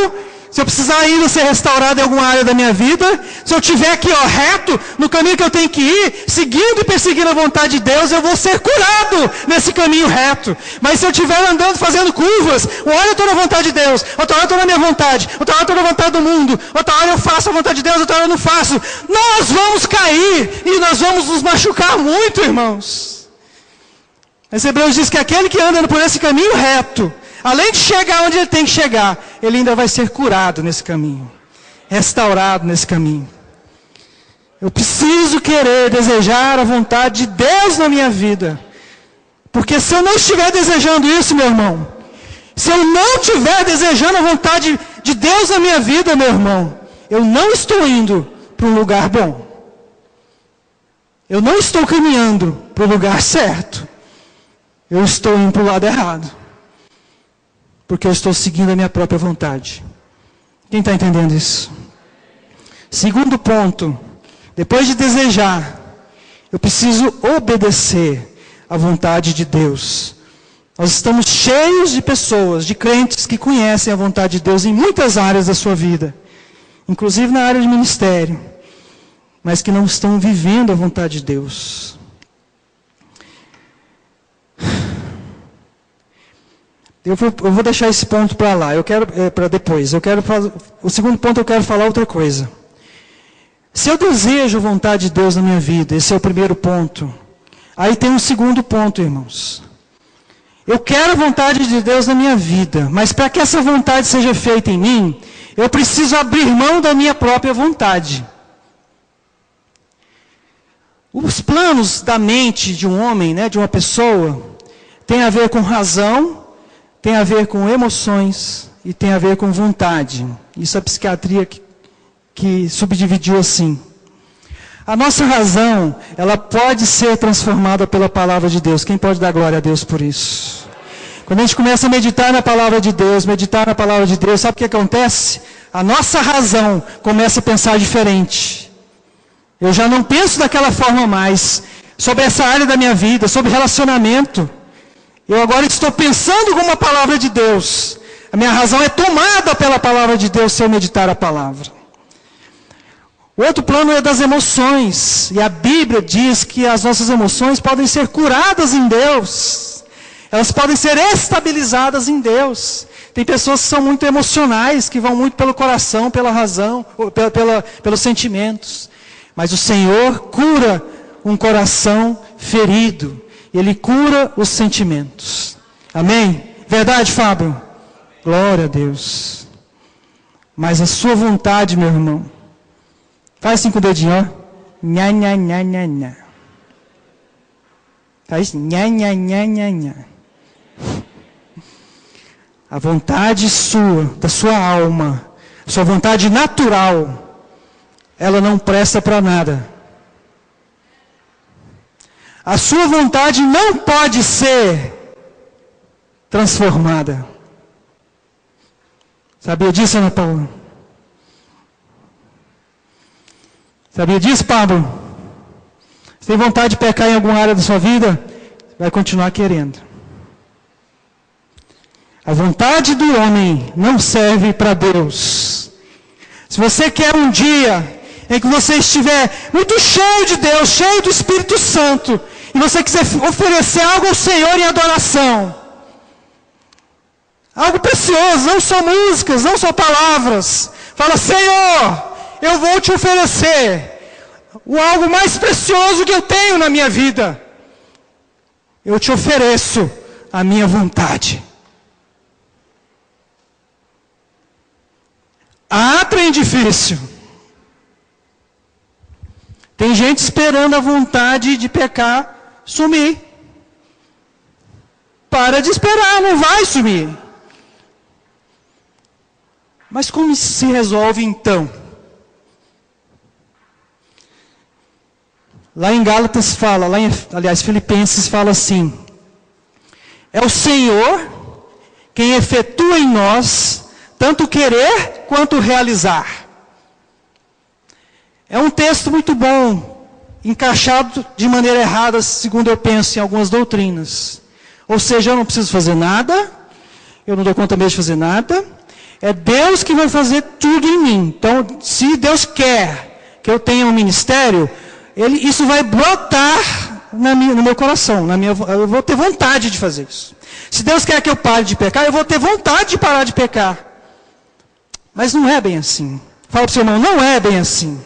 se eu precisar ainda ser restaurado em alguma área da minha vida, se eu estiver aqui reto, no caminho que eu tenho que ir, seguindo e perseguindo a vontade de Deus, eu vou ser curado nesse caminho reto. Mas se eu estiver andando, fazendo curvas, uma hora eu estou na vontade de Deus, outra hora eu estou na minha vontade, outra hora eu estou na vontade do mundo, outra hora eu faço a vontade de Deus, outra hora eu não faço, nós vamos cair e nós vamos nos machucar muito, irmãos. Mas Hebreus diz que aquele que anda por esse caminho reto, além de chegar onde ele tem que chegar, ele ainda vai ser curado nesse caminho, restaurado nesse caminho. Eu preciso querer, desejar a vontade de Deus na minha vida. Porque se eu não estiver desejando isso, meu irmão, se eu não estiver desejando a vontade de Deus na minha vida, meu irmão, eu não estou indo para um lugar bom. Eu não estou caminhando para o lugar certo. Eu estou indo para o lado errado. Porque eu estou seguindo a minha própria vontade. Quem está entendendo isso? Segundo ponto, depois de desejar, eu preciso obedecer à vontade de Deus. Nós estamos cheios de pessoas, de crentes que conhecem a vontade de Deus em muitas áreas da sua vida, inclusive na área de ministério, mas que não estão vivendo a vontade de Deus. Eu vou deixar esse ponto para lá, para depois. O segundo ponto eu quero falar outra coisa. Se eu desejo a vontade de Deus na minha vida, esse é o primeiro ponto. Aí tem um segundo ponto, irmãos. Eu quero a vontade de Deus na minha vida, mas para que essa vontade seja feita em mim, eu preciso abrir mão da minha própria vontade. Os planos da mente de um homem, de uma pessoa, tem a ver com razão, tem a ver com emoções e tem a ver com vontade. Isso é a psiquiatria que subdividiu assim. A nossa razão, ela pode ser transformada pela palavra de Deus. Quem pode dar glória a Deus por isso? Quando a gente começa a meditar na palavra de Deus, sabe o que acontece? A nossa razão começa a pensar diferente. Eu já não penso daquela forma mais, sobre essa área da minha vida, sobre relacionamento. Eu agora estou pensando como a palavra de Deus. A minha razão é tomada pela palavra de Deus se eu meditar a palavra. O outro plano é das emoções. E a Bíblia diz que as nossas emoções podem ser curadas em Deus. Elas podem ser estabilizadas em Deus. Tem pessoas que são muito emocionais, que vão muito pelo coração, pela razão, pelos sentimentos. Mas o Senhor cura um coração ferido. Ele cura os sentimentos. Amém? Verdade, Fábio? Glória a Deus. Mas a sua vontade, meu irmão, faz assim com o dedinho, ó. Nha, nha, nha, nha, nha. Faz nha, nha, nha, nha, nha. A vontade sua, da sua alma, sua vontade natural, ela não presta para nada. A sua vontade não pode ser transformada. Sabia disso, Ana Paula? Sabia disso, Pablo? Você tem vontade de pecar em alguma área da sua vida? Vai continuar querendo. A vontade do homem não serve para Deus. Se você quer um dia em que você estiver muito cheio de Deus, cheio do Espírito Santo, e você quiser oferecer algo ao Senhor em adoração, algo precioso, não só músicas, não só palavras, fala: Senhor, eu vou te oferecer o algo mais precioso que eu tenho na minha vida. Eu te ofereço a minha vontade. Trem difícil. Tem gente esperando a vontade de pecar sumir. Para de esperar, não vai sumir. Mas como se resolve então? Lá em Gálatas fala, Filipenses fala assim: é o Senhor quem efetua em nós tanto querer quanto realizar. É um texto muito bom, encaixado de maneira errada, segundo eu penso, em algumas doutrinas. Ou seja, eu não preciso fazer nada, eu não dou conta mesmo de fazer nada, é Deus que vai fazer tudo em mim. Então, se Deus quer que eu tenha um ministério, isso vai brotar no meu coração, eu vou ter vontade de fazer isso. Se Deus quer que eu pare de pecar, eu vou ter vontade de parar de pecar. Mas não é bem assim. Fala para o seu irmão, não é bem assim.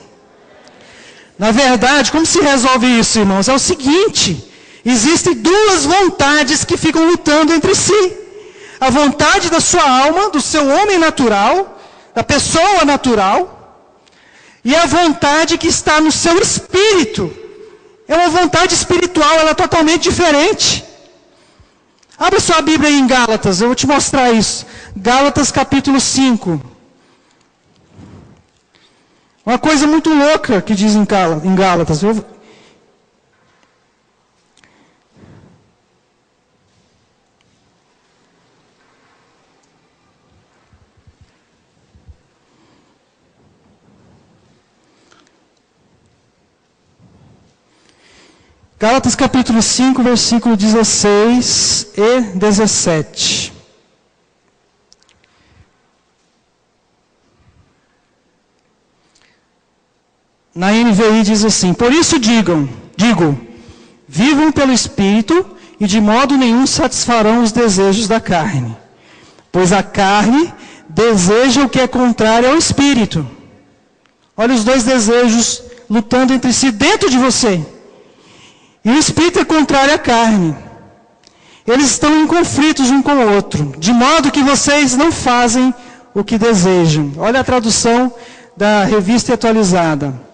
Na verdade, como se resolve isso, irmãos? É o seguinte: existem duas vontades que ficam lutando entre si. A vontade da sua alma, do seu homem natural, da pessoa natural, e a vontade que está no seu espírito. É uma vontade espiritual, ela é totalmente diferente. Abra sua Bíblia aí em Gálatas, eu vou te mostrar isso. Gálatas capítulo 5. Uma coisa muito louca que diz em Gálatas. Gálatas capítulo 5, versículo 16 e 17. Na NVI diz assim: por isso digo, vivam pelo Espírito, e de modo nenhum satisfarão os desejos da carne. Pois a carne deseja o que é contrário ao Espírito. Olha os dois desejos lutando entre si dentro de você. E o Espírito é contrário à carne. Eles estão em conflitos um com o outro, de modo que vocês não fazem o que desejam. Olha a tradução da Revista Atualizada.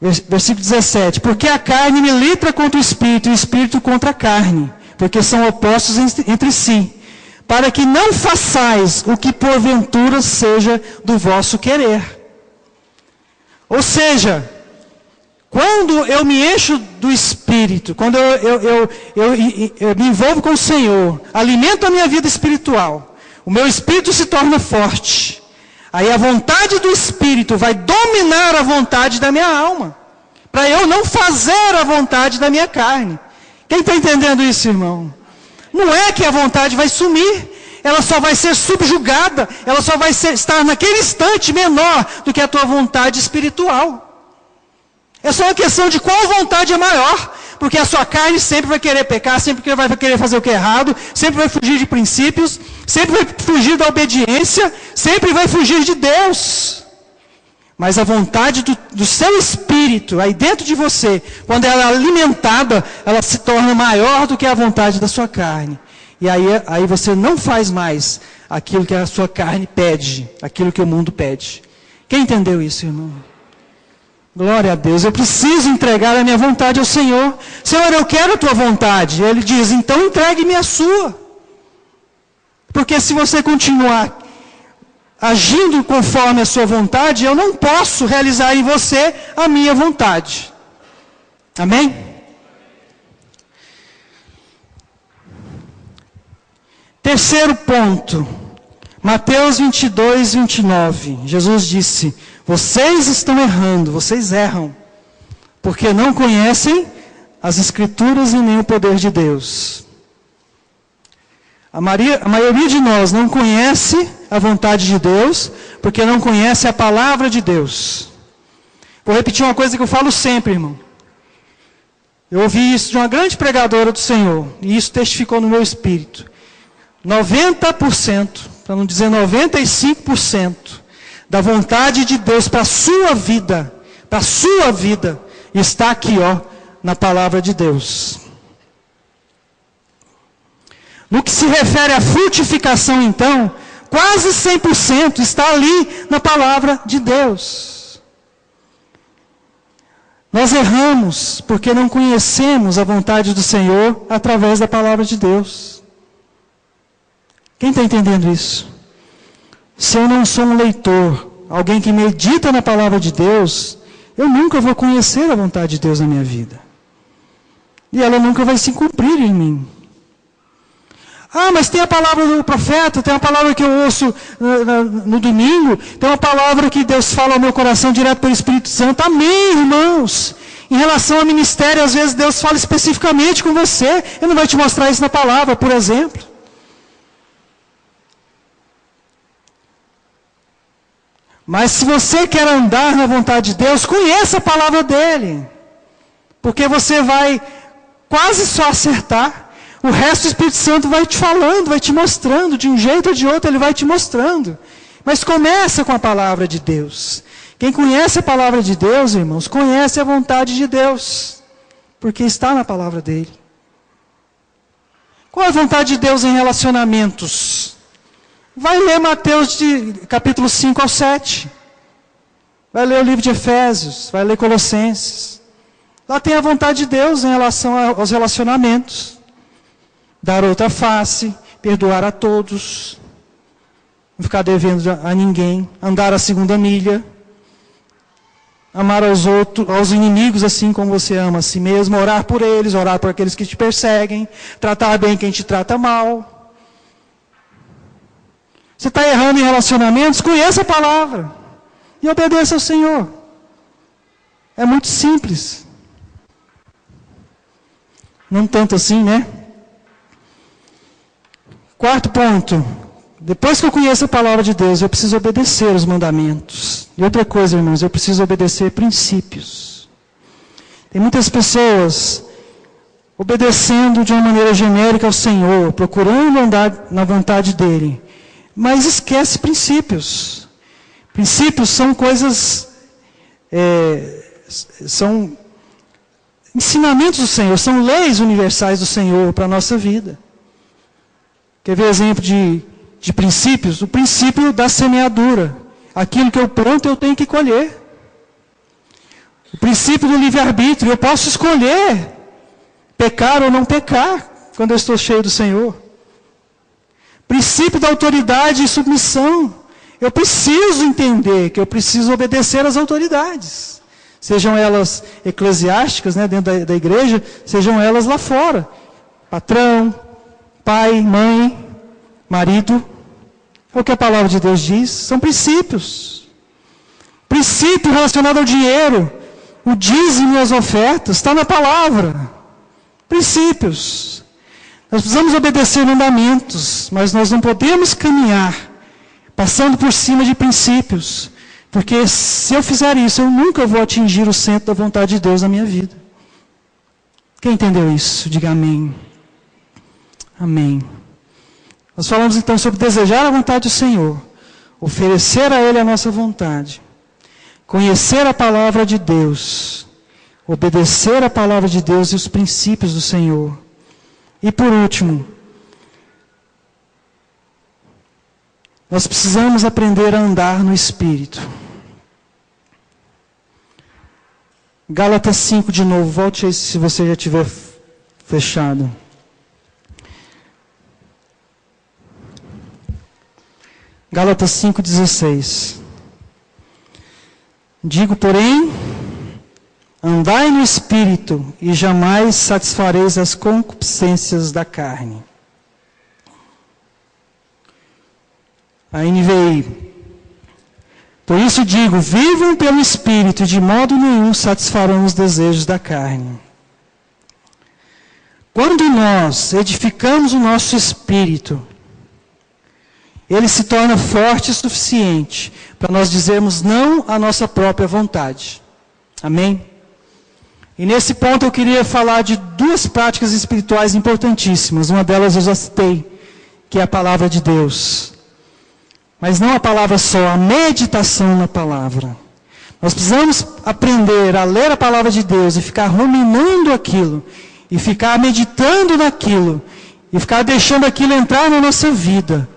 Versículo 17. Porque a carne milita contra o Espírito, e o Espírito contra a carne, porque são opostos entre si, para que não façais o que porventura seja do vosso querer. Ou seja, quando eu me encho do Espírito, quando eu me envolvo com o Senhor, alimento a minha vida espiritual, o meu espírito se torna forte. Aí a vontade do Espírito vai dominar a vontade da minha alma, para eu não fazer a vontade da minha carne. Quem está entendendo isso, irmão? Não é que a vontade vai sumir, ela só vai ser subjugada, ela só vai estar naquele instante menor do que a tua vontade espiritual. É só uma questão de qual vontade é maior, porque a sua carne sempre vai querer pecar, sempre vai querer fazer o que é errado, sempre vai fugir de princípios, sempre vai fugir da obediência, sempre vai fugir de Deus. Mas a vontade do seu espírito, aí dentro de você, quando ela é alimentada, ela se torna maior do que a vontade da sua carne. E aí você não faz mais aquilo que a sua carne pede, aquilo que o mundo pede. Quem entendeu isso, irmão? Glória a Deus. Eu preciso entregar a minha vontade ao Senhor. Senhor, eu quero a tua vontade. Ele diz, então entregue-me a sua. Porque se você continuar agindo conforme a sua vontade, eu não posso realizar em você a minha vontade. Amém? Terceiro ponto. Mateus 22, 29. Jesus disse, vocês estão errando, vocês erram, porque não conhecem as Escrituras e nem o poder de Deus. A maioria de nós não conhece a vontade de Deus, porque não conhece a palavra de Deus. Vou repetir uma coisa que eu falo sempre, irmão. Eu ouvi isso de uma grande pregadora do Senhor, e isso testificou no meu espírito. 90%, para não dizer 95%, da vontade de Deus para a sua vida, está aqui, na palavra de Deus. No que se refere à frutificação, então, quase 100% está ali na palavra de Deus. Nós erramos porque não conhecemos a vontade do Senhor através da palavra de Deus. Quem está entendendo isso? Se eu não sou um leitor, alguém que medita na palavra de Deus, eu nunca vou conhecer a vontade de Deus na minha vida. E ela nunca vai se cumprir em mim. Ah, mas tem a palavra do profeta, tem a palavra que eu ouço no domingo, tem uma palavra que Deus fala ao meu coração direto pelo Espírito Santo. Amém, irmãos. Em relação ao ministério, às vezes Deus fala especificamente com você. Ele não vai te mostrar isso na palavra, por exemplo. Mas se você quer andar na vontade de Deus, conheça a palavra dele. Porque você vai quase só acertar. O resto do Espírito Santo vai te falando, vai te mostrando, de um jeito ou de outro ele vai te mostrando. Mas começa com a palavra de Deus. Quem conhece a palavra de Deus, irmãos, conhece a vontade de Deus. Porque está na palavra dele. Qual é a vontade de Deus em relacionamentos? Vai ler Mateus capítulo 5 ao 7. Vai ler o livro de Efésios, vai ler Colossenses. Lá tem a vontade de Deus em relação aos relacionamentos. Dar outra face, perdoar a todos, não ficar devendo a ninguém, andar a segunda milha, amar aos inimigos assim como você ama a si mesmo, orar por eles, orar por aqueles que te perseguem, tratar bem quem te trata mal. Você está errando em relacionamentos? Conheça a palavra e obedeça ao Senhor. É muito simples. Não tanto assim, né? Quarto ponto, depois que eu conheço a palavra de Deus, eu preciso obedecer os mandamentos. E outra coisa, irmãos, eu preciso obedecer princípios. Tem muitas pessoas obedecendo de uma maneira genérica ao Senhor, procurando andar na vontade dEle, mas esquece princípios. Princípios são coisas, são ensinamentos do Senhor, são leis universais do Senhor para a nossa vida. Quer ver exemplo de princípios? O princípio da semeadura. Aquilo que eu planto, eu tenho que colher. O princípio do livre-arbítrio. Eu posso escolher pecar ou não pecar quando eu estou cheio do Senhor. Princípio da autoridade e submissão. Eu preciso entender que eu preciso obedecer às autoridades. Sejam elas eclesiásticas, né, dentro da igreja, sejam elas lá fora. Patrão, pai, mãe, marido, é o que a palavra de Deus diz, são princípios. Princípio relacionado ao dinheiro, o dízimo e as ofertas, está na palavra. Princípios. Nós precisamos obedecer mandamentos, mas nós não podemos caminhar passando por cima de princípios, porque se eu fizer isso, eu nunca vou atingir o centro da vontade de Deus na minha vida. Quem entendeu isso? Diga amém. Amém. Nós falamos então sobre desejar a vontade do Senhor, oferecer a Ele a nossa vontade, conhecer a palavra de Deus, obedecer a palavra de Deus e os princípios do Senhor. E por último, Nós precisamos aprender a andar no Espírito. Gálatas 5 de novo, volte aí se você já tiver fechado. Gálatas 5,16. Digo, porém, andai no Espírito, e jamais satisfareis as concupiscências da carne. A NVI. Por isso digo, vivam pelo Espírito, e de modo nenhum satisfarão os desejos da carne. Quando nós edificamos o nosso espírito, ele se torna forte o suficiente para nós dizermos não à nossa própria vontade. Amém? E nesse ponto eu queria falar de duas práticas espirituais importantíssimas. Uma delas eu já citei, que é a palavra de Deus. Mas não a palavra só, a meditação na palavra. Nós precisamos aprender a ler a palavra de Deus e ficar ruminando aquilo, e ficar meditando naquilo, e ficar deixando aquilo entrar na nossa vida,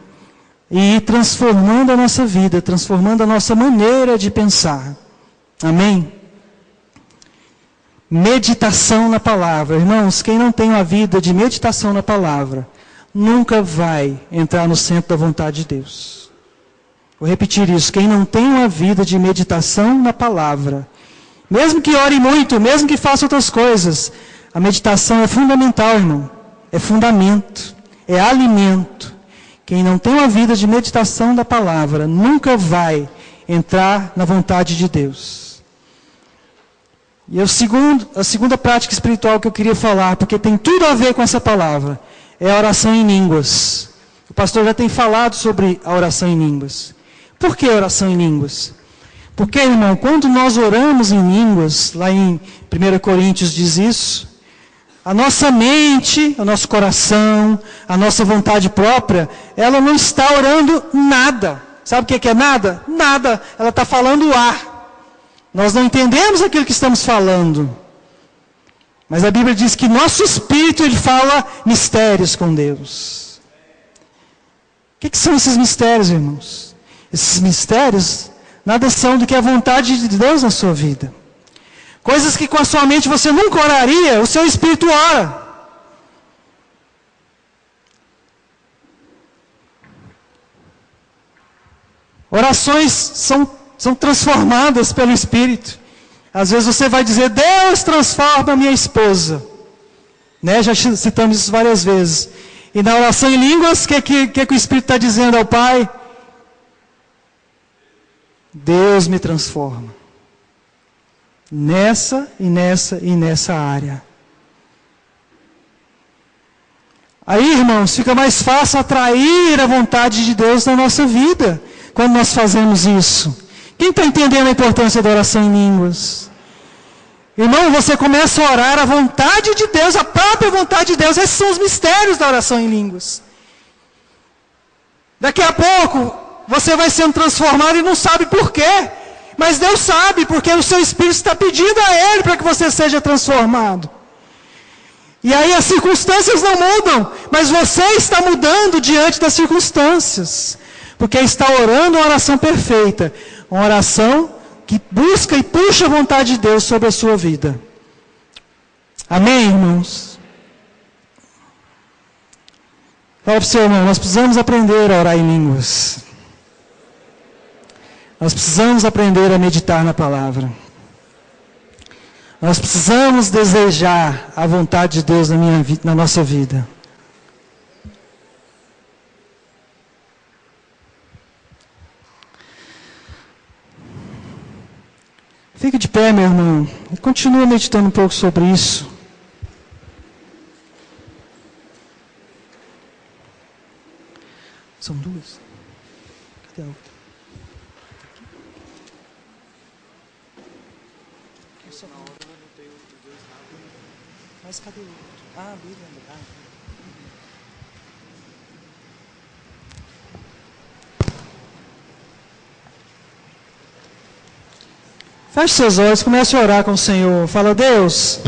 e ir transformando a nossa vida, transformando a nossa maneira de pensar. Amém? Meditação na palavra. Irmãos, quem não tem uma vida de meditação na palavra, nunca vai entrar no centro da vontade de Deus. Vou repetir isso. Quem não tem uma vida de meditação na palavra, mesmo que ore muito, mesmo que faça outras coisas, a meditação é fundamental, irmão. É fundamento, é alimento. Quem não tem uma vida de meditação da palavra, nunca vai entrar na vontade de Deus. E a segunda prática espiritual que eu queria falar, porque tem tudo a ver com essa palavra, é a oração em línguas. O pastor já tem falado sobre a oração em línguas. Por que oração em línguas? Porque, irmão, quando nós oramos em línguas, lá em 1 Coríntios diz isso, a nossa mente, o nosso coração, a nossa vontade própria, ela não está orando nada. Sabe o que é nada? Nada. Ela está falando ar. Nós não entendemos aquilo que estamos falando. Mas a Bíblia diz que nosso espírito, ele fala mistérios com Deus. O que são esses mistérios, irmãos? Esses mistérios nada são do que a vontade de Deus na sua vida. Coisas que com a sua mente você nunca oraria, o seu espírito ora. Orações são transformadas pelo Espírito. Às vezes você vai dizer, Deus transforma a minha esposa. Né? Já citamos isso várias vezes. E na oração em línguas, o que o Espírito está dizendo ao Pai? Deus me transforma. Nessa e nessa e nessa área. Aí, irmãos, fica mais fácil atrair a vontade de Deus na nossa vida, quando nós fazemos isso. Quem está entendendo a importância da oração em línguas? Irmão, você começa a orar a vontade de Deus, a própria vontade de Deus. Esses são os mistérios da oração em línguas. Daqui a pouco, você vai sendo transformado e não sabe por quê. Mas Deus sabe, porque o seu Espírito está pedindo a Ele para que você seja transformado. E aí as circunstâncias não mudam, mas você está mudando diante das circunstâncias. Porque está orando uma oração perfeita. Uma oração que busca e puxa a vontade de Deus sobre a sua vida. Amém, irmãos? Fala para o seu irmão, nós precisamos aprender a orar em línguas. Nós precisamos aprender a meditar na palavra. Nós precisamos desejar a vontade de Deus na nossa vida. Fique de pé, meu irmão, e continua meditando um pouco sobre isso. São duas? Cadê a outra? Mas cadê o outro? Ah, Bíblia. Feche seus olhos, comece a orar com o Senhor. Fala, Deus,